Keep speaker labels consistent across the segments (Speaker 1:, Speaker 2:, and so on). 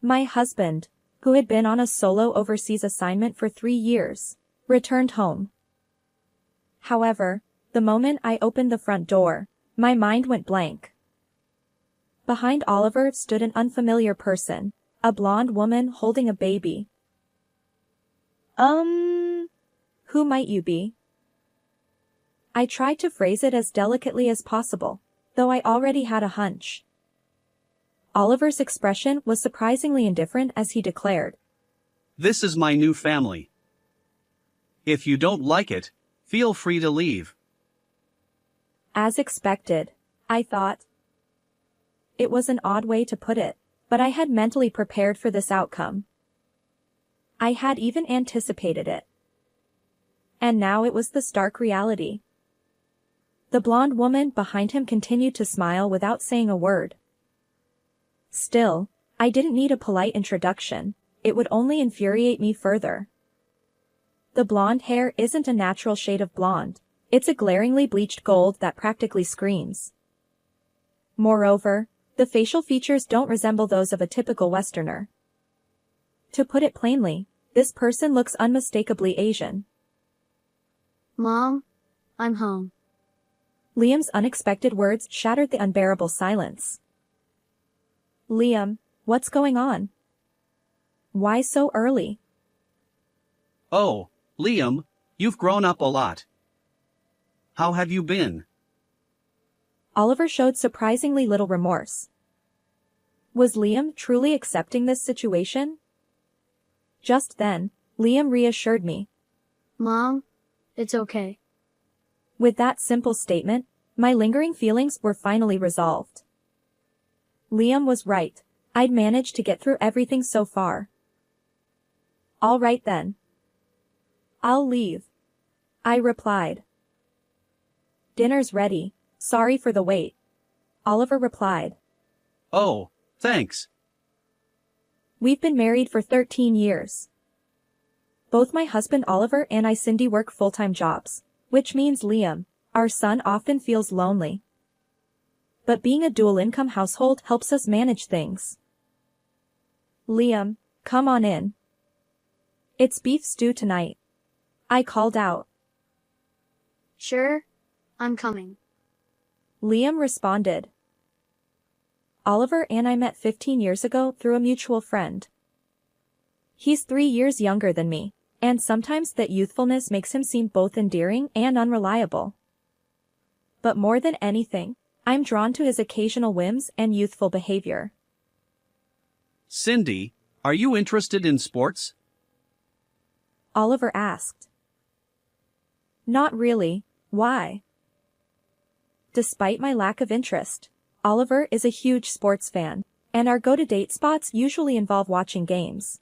Speaker 1: My husband, who had been on a solo overseas assignment for 3 years, returned home. However, the moment I opened the front door, my mind went blank. Behind Oliver stood an unfamiliar person, a blonde woman holding a baby. Who might you be? I tried to phrase it as delicately as possible, though I already had a hunch. Oliver's expression was surprisingly indifferent as he declared,
Speaker 2: "This is my new family. If you don't like it, feel free to leave."
Speaker 1: As expected, I thought. It was an odd way to put it, but I had mentally prepared for this outcome. I had even anticipated it. And now it was the stark reality. The blonde woman behind him continued to smile without saying a word. Still, I didn't need a polite introduction, it would only infuriate me further. The blonde hair isn't a natural shade of blonde, it's a glaringly bleached gold that practically screams. Moreover, the facial features don't resemble those of a typical Westerner. To put it plainly, this person looks unmistakably Asian.
Speaker 3: Mom, I'm home.
Speaker 1: Liam's unexpected words shattered the unbearable silence. Liam, what's going on? Why so early?
Speaker 2: Oh, Liam, you've grown up a lot. How have you been?
Speaker 1: Oliver showed surprisingly little remorse. Was Liam truly accepting this situation? Just then, Liam reassured me.
Speaker 3: Mom, it's okay.
Speaker 1: With that simple statement, my lingering feelings were finally resolved. Liam was right, I'd managed to get through everything so far. All right then. I'll leave, I replied. Dinner's ready, sorry for the wait, Oliver replied.
Speaker 2: Oh, thanks.
Speaker 1: We've been married for 13 years. Both my husband Oliver and I Cindy work full-time jobs, which means Liam, our son, often feels lonely. But being a dual-income household helps us manage things. Liam, come on in. It's beef stew tonight, I called out.
Speaker 3: Sure, I'm coming.
Speaker 1: Liam responded. Oliver and I met 15 years ago through a mutual friend. He's 3 years younger than me, and sometimes that youthfulness makes him seem both endearing and unreliable. But more than anything, I'm drawn to his occasional whims and youthful behavior.
Speaker 2: Cindy, are you interested in sports?
Speaker 1: Oliver asked. Not really, why? Despite my lack of interest, Oliver is a huge sports fan, and our go-to-date spots usually involve watching games.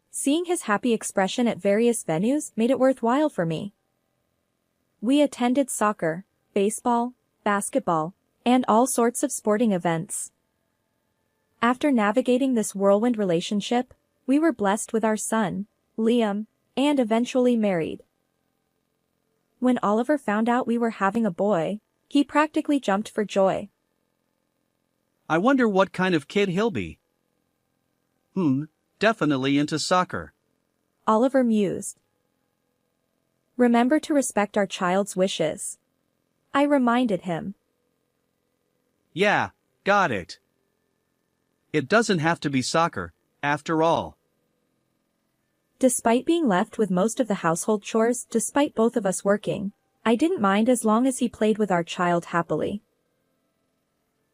Speaker 1: Seeing his happy expression at various venues made it worthwhile for me. We attended soccer, baseball, basketball, and all sorts of sporting events. After navigating this whirlwind relationship, we were blessed with our son, Liam, and eventually married. When Oliver found out we were having a boy, he practically jumped for joy.
Speaker 2: I wonder what kind of kid he'll be. Definitely into soccer.
Speaker 1: Oliver mused. Remember to respect our child's wishes, I reminded him.
Speaker 2: Yeah, got it. It doesn't have to be soccer, after all.
Speaker 1: Despite being left with most of the household chores despite both of us working, I didn't mind as long as he played with our child happily.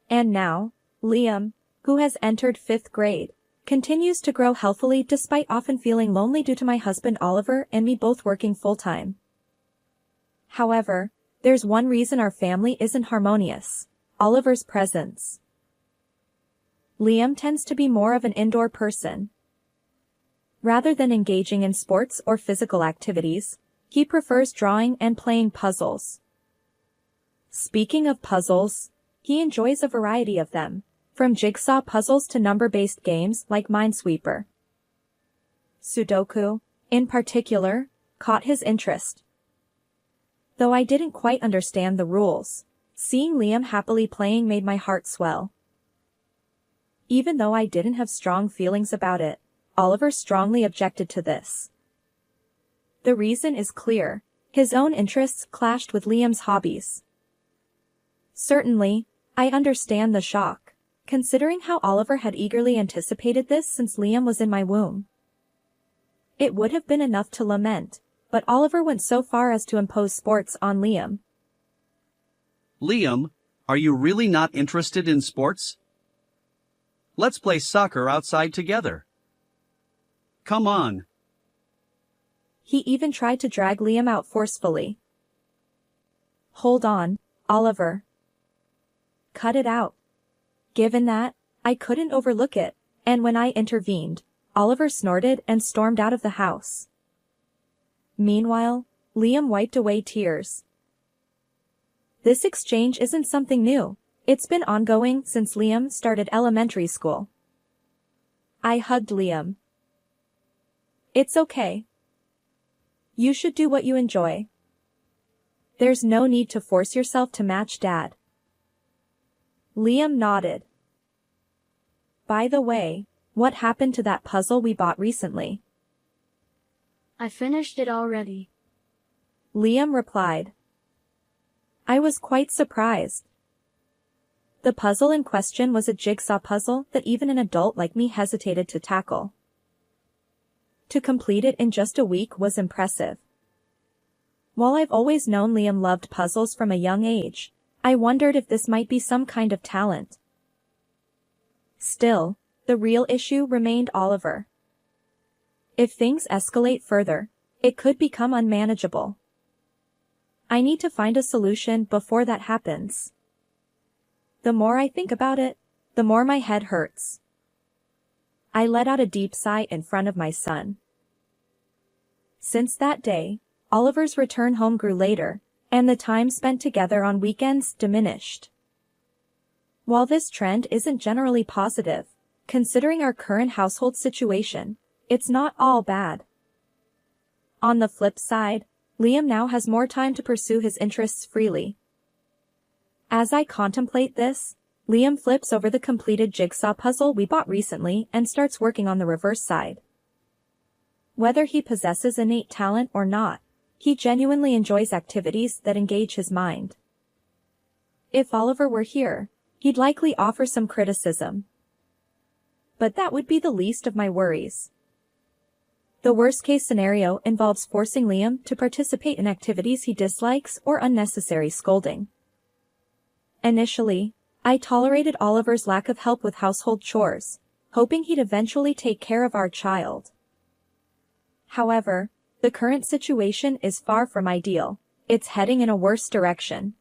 Speaker 1: And now, Liam, who has entered 5th grade, continues to grow healthily despite often feeling lonely due to my husband Oliver and me both working full-time. However, there's one reason our family isn't harmonious: Oliver's presence. Liam tends to be more of an indoor person. Rather than engaging in sports or physical activities, he prefers drawing and playing puzzles. Speaking of puzzles, he enjoys a variety of them, from jigsaw puzzles to number-based games like Minesweeper. Sudoku, in particular, caught his interest. Though I didn't quite understand the rules, seeing Liam happily playing made my heart swell. Even though I didn't have strong feelings about it, Oliver strongly objected to this. The reason is clear. His own interests clashed with Liam's hobbies. Certainly, I understand the shock, considering how Oliver had eagerly anticipated this since Liam was in my womb. It would have been enough to lament, but Oliver went so far as to impose sports on Liam.
Speaker 2: Liam, are you really not interested in sports? Let's play soccer outside together. Come on.
Speaker 1: He even tried to drag Liam out forcefully. Hold on, Oliver. Cut it out. Given that, I couldn't overlook it, and when I intervened, Oliver snorted and stormed out of the house. Meanwhile, Liam wiped away tears. This exchange isn't something new. It's been ongoing since Liam started elementary school. I hugged Liam. It's okay. You should do what you enjoy. There's no need to force yourself to match Dad. Liam nodded. By the way, what happened to that puzzle we bought recently?
Speaker 3: I finished it already.
Speaker 1: Liam replied. I was quite surprised. The puzzle in question was a jigsaw puzzle that even an adult like me hesitated to tackle. To complete it in just a week was impressive. While I've always known Liam loved puzzles from a young age, I wondered if this might be some kind of talent. Still, the real issue remained Oliver. If things escalate further, it could become unmanageable. I need to find a solution before that happens. The more I think about it, the more my head hurts. I let out a deep sigh in front of my son. Since that day, Oliver's return home grew later, and the time spent together on weekends diminished. While this trend isn't generally positive, considering our current household situation, it's not all bad. On the flip side, Liam now has more time to pursue his interests freely. As I contemplate this, Liam flips over the completed jigsaw puzzle we bought recently and starts working on the reverse side. Whether he possesses innate talent or not, he genuinely enjoys activities that engage his mind. If Oliver were here, he'd likely offer some criticism. But that would be the least of my worries. The worst-case scenario involves forcing Liam to participate in activities he dislikes or unnecessary scolding. Initially, I tolerated Oliver's lack of help with household chores, hoping he'd eventually take care of our child. However, the current situation is far from ideal. It's heading in a worse direction.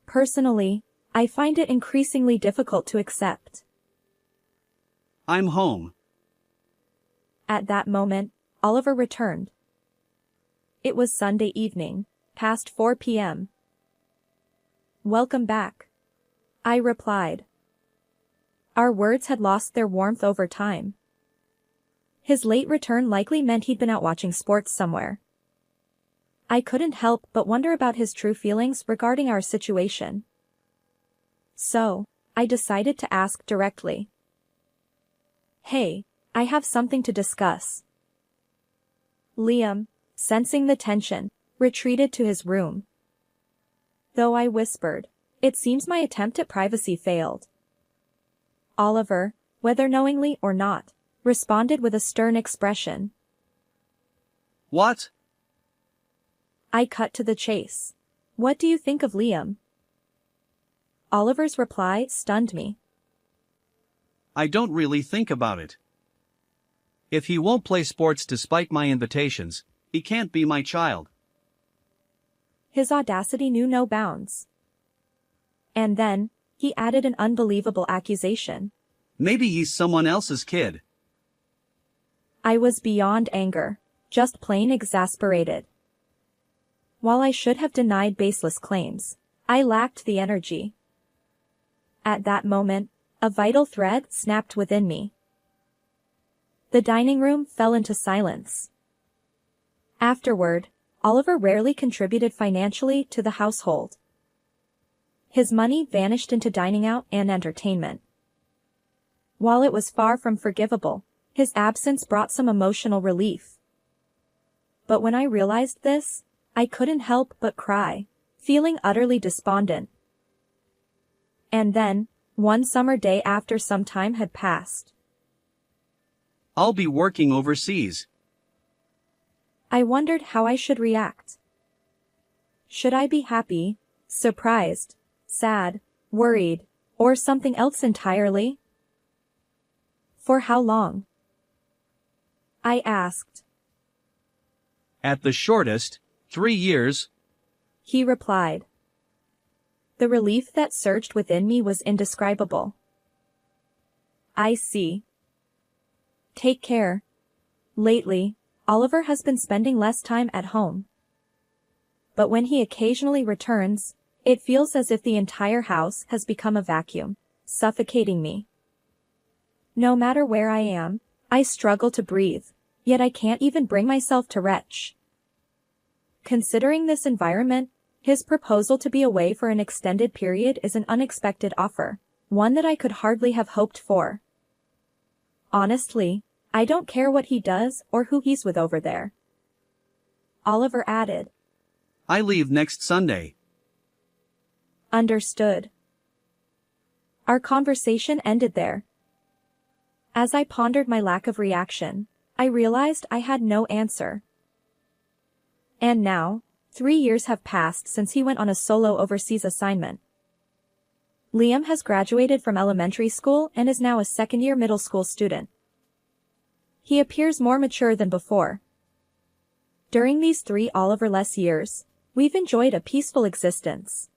Speaker 1: Personally, I find it increasingly difficult to accept.
Speaker 2: I'm home.
Speaker 1: At that moment, Oliver returned. It was Sunday evening, past 4 p.m. Welcome back, I replied. Our words had lost their warmth over time. His late return likely meant he'd been out watching sports somewhere. I couldn't help but wonder about his true feelings regarding our situation. So, I decided to ask directly. Hey, I have something to discuss. Liam, sensing the tension, retreated to his room. Though I whispered, it seems my attempt at privacy failed. Oliver, whether knowingly or not, responded with a stern expression.
Speaker 2: What?
Speaker 1: I cut to the chase. What do you think of Liam? Oliver's reply stunned me.
Speaker 2: I don't really think about it. If he won't play sports despite my invitations, he can't be my child.
Speaker 1: His audacity knew no bounds. And then, he added an unbelievable accusation.
Speaker 2: Maybe he's someone else's kid.
Speaker 1: I was beyond anger, just plain exasperated. While I should have denied baseless claims, I lacked the energy. At that moment, a vital thread snapped within me. The dining room fell into silence. Afterward, Oliver rarely contributed financially to the household. His money vanished into dining out and entertainment. While it was far from forgivable, his absence brought some emotional relief. But when I realized this, I couldn't help but cry, feeling utterly despondent. And then, one summer day after some time had passed,
Speaker 2: I'll be working overseas.
Speaker 1: I wondered how I should react. Should I be happy, surprised, sad, worried, or something else entirely? For how long? I asked.
Speaker 2: At the shortest, 3 years.
Speaker 1: He replied. The relief that surged within me was indescribable. I see. Take care. Lately, Oliver has been spending less time at home. But when he occasionally returns, it feels as if the entire house has become a vacuum, suffocating me. No matter where I am, I struggle to breathe, yet I can't even bring myself to retch. Considering this environment, his proposal to be away for an extended period is an unexpected offer, one that I could hardly have hoped for. Honestly, I don't care what he does or who he's with over there. Oliver added.
Speaker 2: I leave next Sunday.
Speaker 1: Understood. Our conversation ended there. As I pondered my lack of reaction, I realized I had no answer. And now, 3 years have passed since he went on a solo overseas assignment. Liam has graduated from elementary school and is now a second-year middle school student. He appears more mature than before. During these 3 Oliver-less years, we've enjoyed a peaceful existence.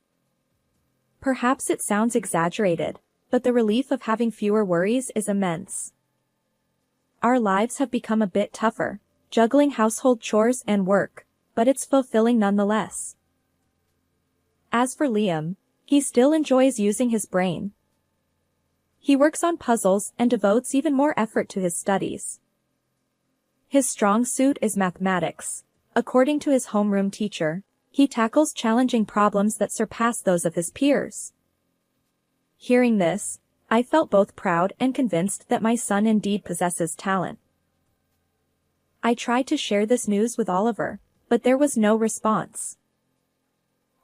Speaker 1: Perhaps it sounds exaggerated, but the relief of having fewer worries is immense. Our lives have become a bit tougher, juggling household chores and work, but it's fulfilling nonetheless. As for Liam, he still enjoys using his brain. He works on puzzles and devotes even more effort to his studies. His strong suit is mathematics. According to his homeroom teacher, he tackles challenging problems that surpass those of his peers. Hearing this, I felt both proud and convinced that my son indeed possesses talent. I tried to share this news with Oliver, but there was no response.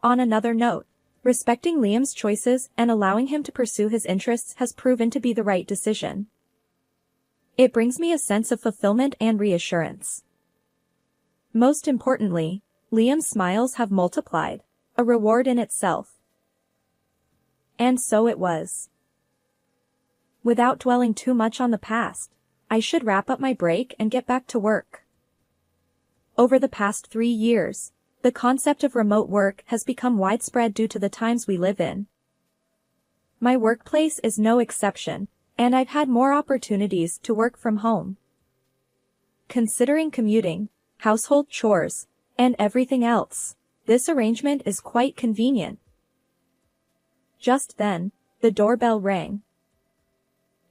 Speaker 1: On another note, respecting Liam's choices and allowing him to pursue his interests has proven to be the right decision. It brings me a sense of fulfillment and reassurance. Most importantly, Liam's smiles have multiplied, a reward in itself. And so it was. Without dwelling too much on the past, I should wrap up my break and get back to work. Over the past 3 years, the concept of remote work has become widespread due to the times we live in. My workplace is no exception, and I've had more opportunities to work from home. Considering commuting, household chores, and everything else, this arrangement is quite convenient. Just then, the doorbell rang.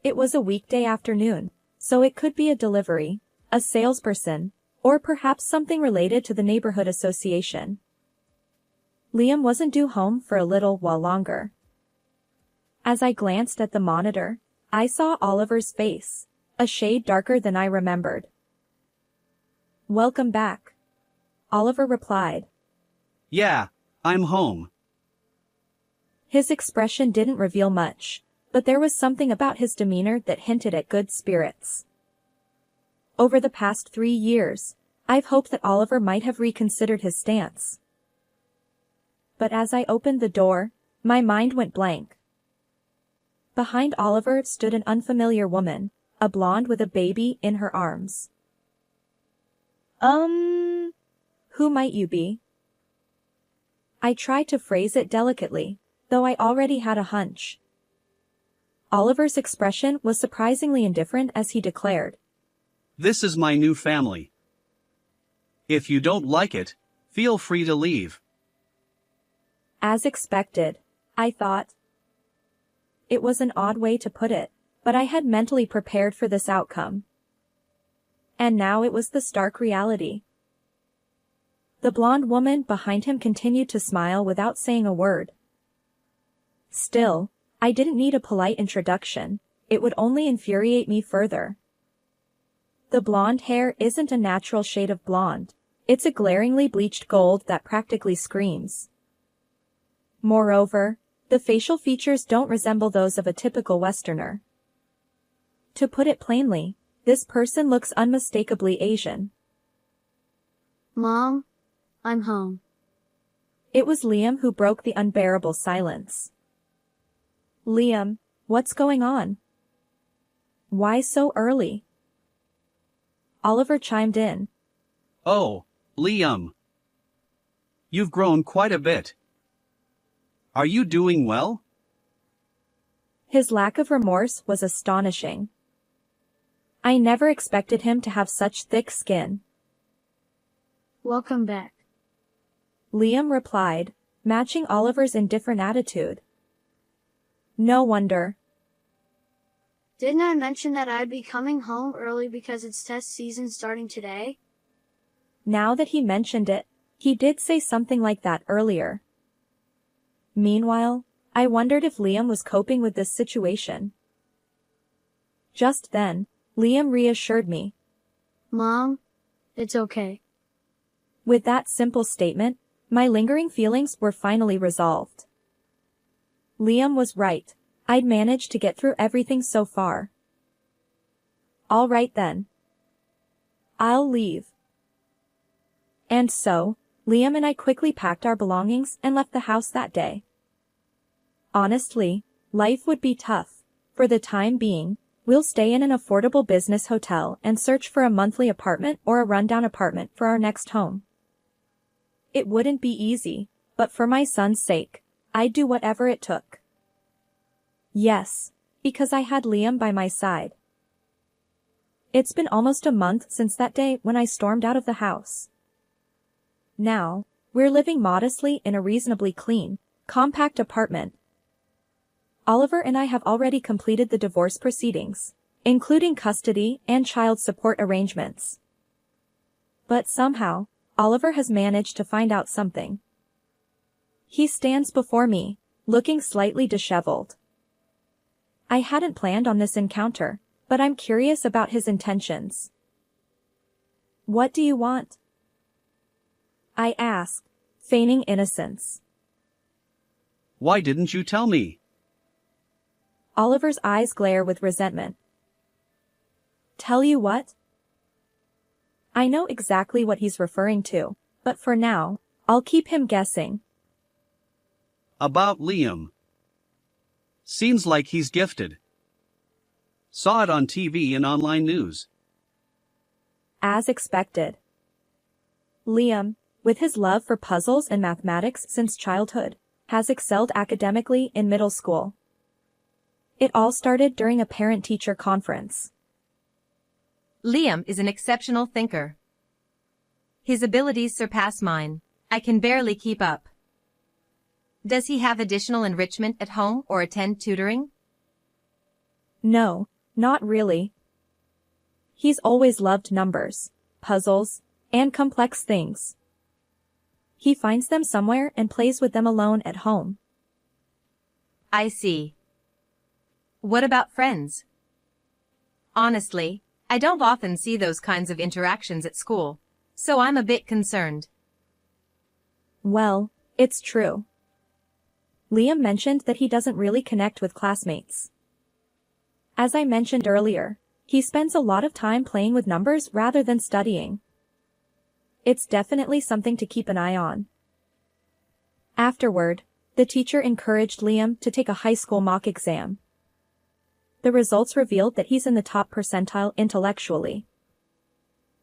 Speaker 1: It was a weekday afternoon, so it could be a delivery, a salesperson, or perhaps something related to the neighborhood association. Liam wasn't due home for a little while longer. As I glanced at the monitor, I saw Oliver's face, a shade darker than I remembered. "Welcome back," Oliver replied.
Speaker 2: Yeah, I'm home.
Speaker 1: His expression didn't reveal much, but there was something about his demeanor that hinted at good spirits. Over the past 3 years, I've hoped that Oliver might have reconsidered his stance. But as I opened the door, my mind went blank. Behind Oliver stood an unfamiliar woman, a blonde with a baby in her arms. Who might you be?" I tried to phrase it delicately, though I already had a hunch. Oliver's expression was surprisingly indifferent as he declared.
Speaker 2: This is my new family. If you don't like it, feel free to leave.
Speaker 1: As expected, I thought. It was an odd way to put it, but I had mentally prepared for this outcome. And now it was the stark reality. The blonde woman behind him continued to smile without saying a word. Still, I didn't need a polite introduction. it would only infuriate me further. The blonde hair isn't a natural shade of blonde. It's a glaringly bleached gold that practically screams. Moreover, the facial features don't resemble those of a typical Westerner. To put it plainly, this person looks unmistakably Asian.
Speaker 3: Mom, I'm home.
Speaker 1: It was Liam who broke the unbearable silence. Liam, what's going on? Why so early? Oliver chimed in.
Speaker 2: Oh, Liam. You've grown quite a bit. Are you doing well?
Speaker 1: His lack of remorse was astonishing. I never expected him to have such thick skin.
Speaker 3: Welcome back.
Speaker 1: Liam replied, matching Oliver's indifferent attitude. No wonder.
Speaker 3: Didn't I mention that I'd be coming home early because it's test season starting today?
Speaker 1: Now that he mentioned it, he did say something like that earlier. Meanwhile, I wondered if Liam was coping with this situation. Just then, Liam reassured me.
Speaker 3: Mom, it's okay.
Speaker 1: With that simple statement, my lingering feelings were finally resolved. Liam was right. I'd managed to get through everything so far. All right then. I'll leave. And so, Liam and I quickly packed our belongings and left the house that day. Honestly, life would be tough. For the time being, we'll stay in an affordable business hotel and search for a monthly apartment or a rundown apartment for our next home. It wouldn't be easy, but for my son's sake, I'd do whatever it took. Yes, because I had Liam by my side. It's been almost a month since that day when I stormed out of the house. Now, we're living modestly in a reasonably clean, compact apartment. Oliver and I have already completed the divorce proceedings, including custody and child support arrangements. But somehow, Oliver has managed to find out something. He stands before me, looking slightly disheveled. I hadn't planned on this encounter, but I'm curious about his intentions. What do you want? I asked, feigning innocence.
Speaker 2: Why didn't you tell me?
Speaker 1: Oliver's eyes glare with resentment. Tell you what? I know exactly what he's referring to, but for now, I'll keep him guessing.
Speaker 2: About Liam. Seems like he's gifted. Saw it on TV and online news.
Speaker 1: As expected. Liam, with his love for puzzles and mathematics since childhood, has excelled academically in middle school. It all started during a parent-teacher conference.
Speaker 4: Liam is an exceptional thinker. His abilities surpass mine. I can barely keep up. Does he have additional enrichment at home or attend tutoring?
Speaker 1: No, not really. He's always loved numbers, puzzles, and complex things. He finds them somewhere and plays with them alone at home.
Speaker 4: I see. What about friends? Honestly, I don't often see those kinds of interactions at school, so I'm a bit concerned.
Speaker 1: Well, it's true. Liam mentioned that he doesn't really connect with classmates. As I mentioned earlier, he spends a lot of time playing with numbers rather than studying. It's definitely something to keep an eye on. Afterward, the teacher encouraged Liam to take a high school mock exam. The results revealed that he's in the top percentile intellectually.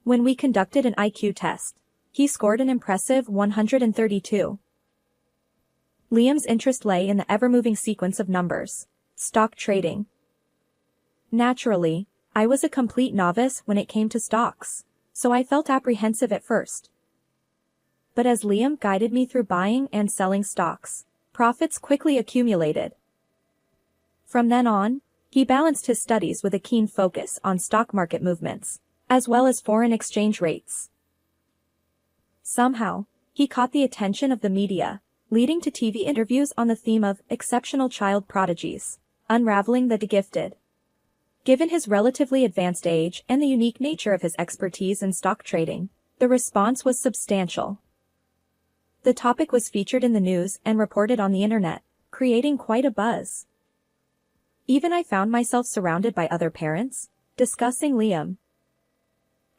Speaker 1: When we conducted an IQ test, he scored an impressive 132. Liam's interest lay in the ever-moving sequence of numbers, stock trading. Naturally, I was a complete novice when it came to stocks, so I felt apprehensive at first. But as Liam guided me through buying and selling stocks, profits quickly accumulated. From then on, he balanced his studies with a keen focus on stock market movements, as well as foreign exchange rates. Somehow, he caught the attention of the media, leading to TV interviews on the theme of exceptional child prodigies, unraveling the gifted. Given his relatively advanced age and the unique nature of his expertise in stock trading, the response was substantial. The topic was featured in the news and reported on the internet, creating quite a buzz. Even I found myself surrounded by other parents, discussing Liam.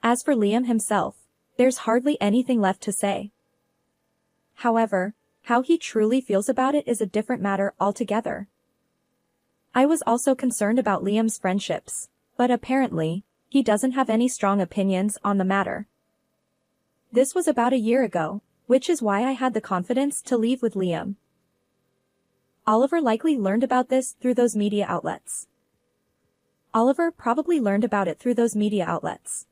Speaker 1: As for Liam himself, there's hardly anything left to say. However, how he truly feels about it is a different matter altogether. I was also concerned about Liam's friendships, but apparently, he doesn't have any strong opinions on the matter. This was about a year ago, which is why I had the confidence to leave with Liam. Oliver likely learned about this through those media outlets. Oliver probably learned about it through those media outlets.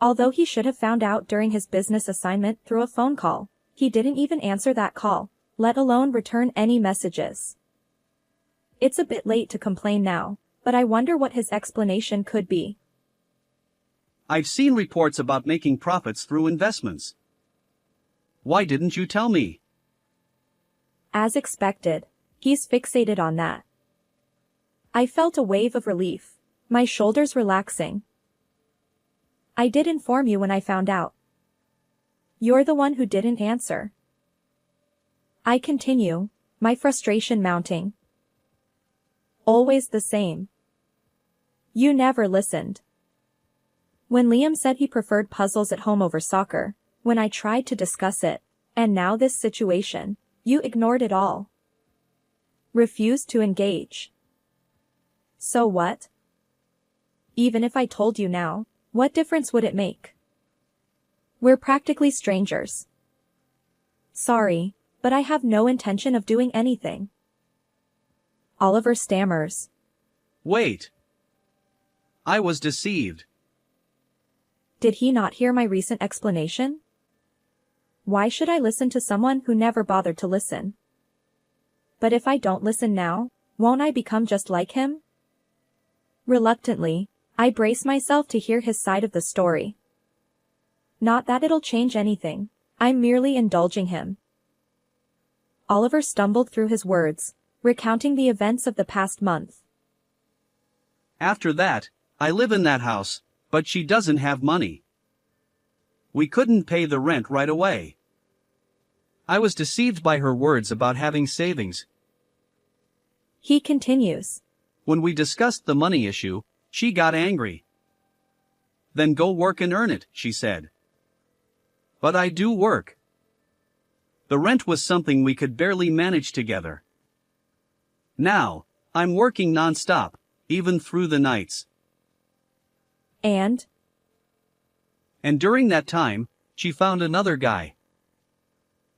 Speaker 1: Although he should have found out during his business assignment through a phone call, he didn't even answer that call, let alone return any messages. It's a bit late to complain now, but I wonder what his explanation could be.
Speaker 2: I've seen reports about making profits through investments. Why didn't you tell me?
Speaker 1: As expected, he's fixated on that. I felt a wave of relief, my shoulders relaxing. I did inform you when I found out. You're the one who didn't answer. I continue, my frustration mounting. Always the same. You never listened. When Liam said he preferred puzzles at home over soccer, when I tried to discuss it, and now this situation, you ignored it all. Refused to engage. So what? Even if I told you now, what difference would it make? We're practically strangers. Sorry, but I have no intention of doing anything. Oliver stammers.
Speaker 2: Wait. I was deceived.
Speaker 1: Did he not hear my recent explanation? Why should I listen to someone who never bothered to listen? But if I don't listen now, won't I become just like him? Reluctantly, I brace myself to hear his side of the story. Not that it'll change anything, I'm merely indulging him. Oliver stumbled through his words, recounting the events of the past month.
Speaker 2: After that, I live in that house, but she doesn't have money. We couldn't pay the rent right away. I was deceived by her words about having savings.
Speaker 1: He continues.
Speaker 2: When we discussed the money issue, she got angry. Then go work and earn it, she said. But I do work. The rent was something we could barely manage together. Now, I'm working non-stop, even through the nights.
Speaker 1: And
Speaker 2: during that time, she found another guy.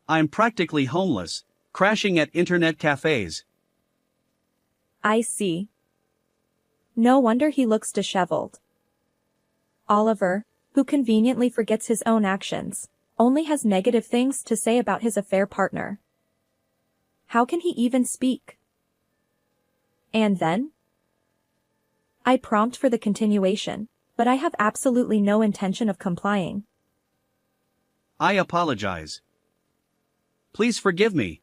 Speaker 2: I'm practically homeless, crashing at internet cafes.
Speaker 1: I see. No wonder he looks disheveled. Oliver, who conveniently forgets his own actions, only has negative things to say about his affair partner. How can he even speak? And then? I prompt for the continuation, but I have absolutely no intention of complying.
Speaker 2: I apologize. Please forgive me.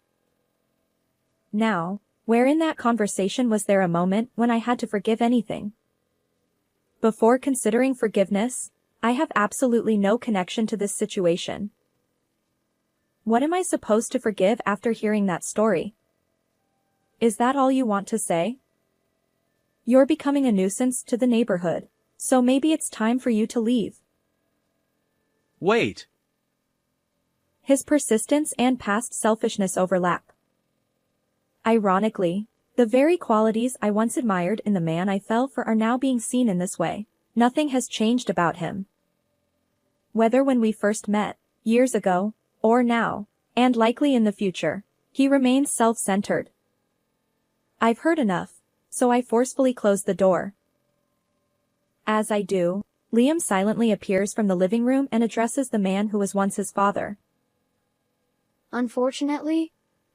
Speaker 1: Now, where in that conversation was there a moment when I had to forgive anything? Before considering forgiveness, I have absolutely no connection to this situation. What am I supposed to forgive after hearing that story? Is that all you want to say? You're becoming a nuisance to the neighborhood, so maybe it's time for you to leave.
Speaker 2: Wait.
Speaker 1: His persistence and past selfishness overlap. Ironically, the very qualities I once admired in the man I fell for are now being seen in this way. Nothing has changed about him. Whether when we first met, years ago, or now, and likely in the future, he remains self-centered. I've heard enough, so I forcefully close the door. As I do, Liam silently appears from the living room and addresses the man who was once his father.
Speaker 3: Unfortunately,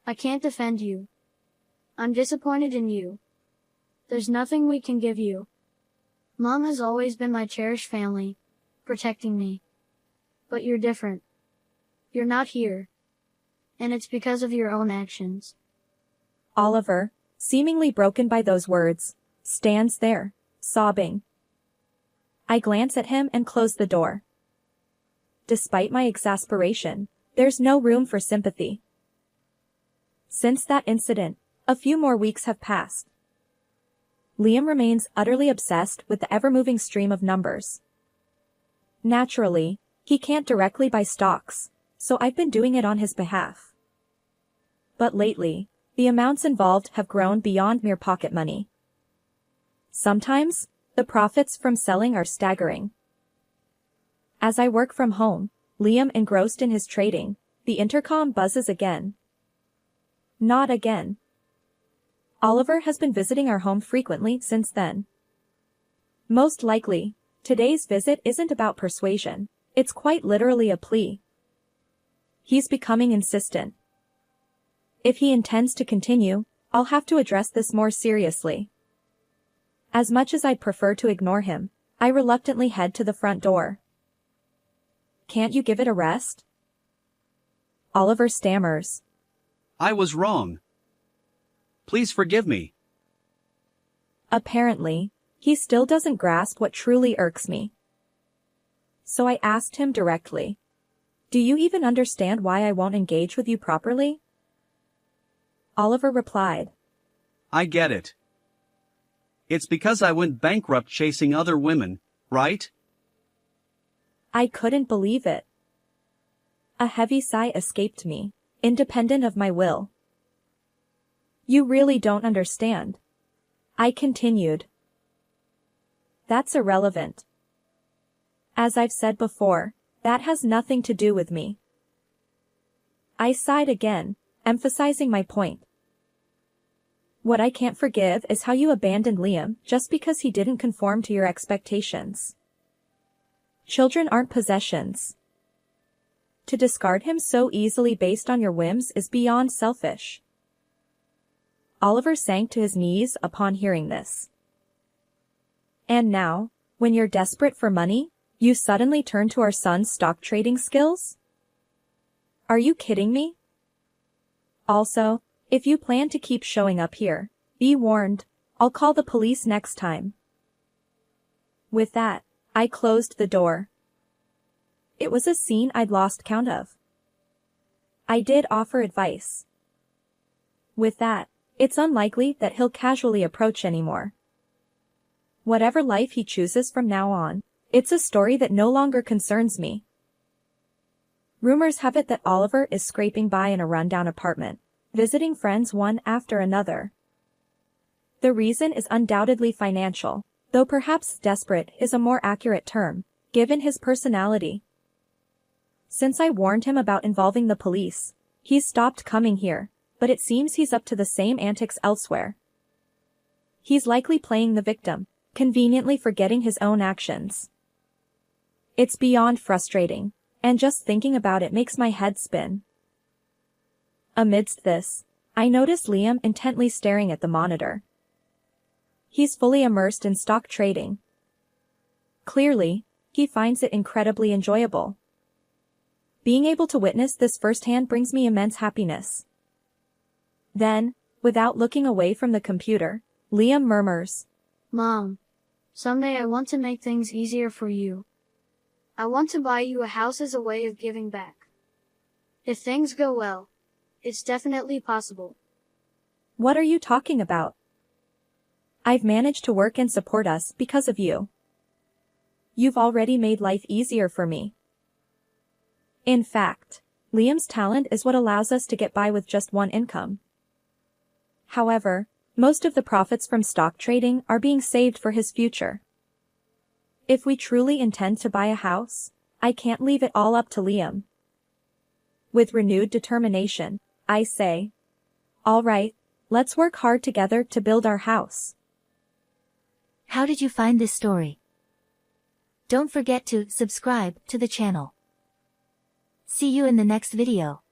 Speaker 3: I can't defend you. I'm disappointed in you. There's nothing we can give you. Mom has always been my cherished family, protecting me. But you're different. You're not here. And it's because of your own actions.
Speaker 1: Oliver, seemingly broken by those words, stands there, sobbing. I glance at him and close the door. Despite my exasperation, there's no room for sympathy. Since that incident, a few more weeks have passed. Liam remains utterly obsessed with the ever-moving stream of numbers. Naturally, he can't directly buy stocks, so I've been doing it on his behalf. But lately, the amounts involved have grown beyond mere pocket money. Sometimes, the profits from selling are staggering. As I work from home, Liam engrossed in his trading, the intercom buzzes again. Not again. Oliver has been visiting our home frequently since then. Most likely, today's visit isn't about persuasion, it's quite literally a plea. He's becoming insistent. If he intends to continue, I'll have to address this more seriously. As much as I'd prefer to ignore him, I reluctantly head to the front door. Can't you give it a rest? Oliver stammers.
Speaker 2: I was wrong. Please forgive me.
Speaker 1: Apparently, he still doesn't grasp what truly irks me. So I asked him directly. Do you even understand why I won't engage with you properly? Oliver replied.
Speaker 2: I get it. It's because I went bankrupt chasing other women, right?
Speaker 1: I couldn't believe it. A heavy sigh escaped me, independent of my will. You really don't understand. I continued. That's irrelevant. As I've said before, that has nothing to do with me. I sighed again, emphasizing my point. What I can't forgive is how you abandoned Liam just because he didn't conform to your expectations. Children aren't possessions. To discard him so easily based on your whims is beyond selfish. Oliver sank to his knees upon hearing this. And now, when you're desperate for money, you suddenly turn to our son's stock trading skills? Are you kidding me? Also, if you plan to keep showing up here, be warned, I'll call the police next time. With that, I closed the door. It was a scene I'd lost count of. I did offer advice. With that, it's unlikely that he'll casually approach anymore. Whatever life he chooses from now on, it's a story that no longer concerns me. Rumors have it that Oliver is scraping by in a rundown apartment, visiting friends one after another. The reason is undoubtedly financial, though perhaps desperate is a more accurate term, given his personality. Since I warned him about involving the police, he's stopped coming here, but it seems he's up to the same antics elsewhere. He's likely playing the victim, conveniently forgetting his own actions. It's beyond frustrating, and just thinking about it makes my head spin. Amidst this, I notice Liam intently staring at the monitor. He's fully immersed in stock trading. Clearly, he finds it incredibly enjoyable. Being able to witness this firsthand brings me immense happiness. Then, without looking away from the computer, Liam murmurs,
Speaker 3: Mom, someday I want to make things easier for you. I want to buy you a house as a way of giving back. If things go well, it's definitely possible.
Speaker 1: What are you talking about? I've managed to work and support us because of you. You've already made life easier for me. In fact, Liam's talent is what allows us to get by with just one income. However, most of the profits from stock trading are being saved for his future. If we truly intend to buy a house, I can't leave it all up to Liam. With renewed determination, I say, all right, let's work hard together to build our house.
Speaker 5: How did you find this story? Don't forget to subscribe to the channel. See you in the next video.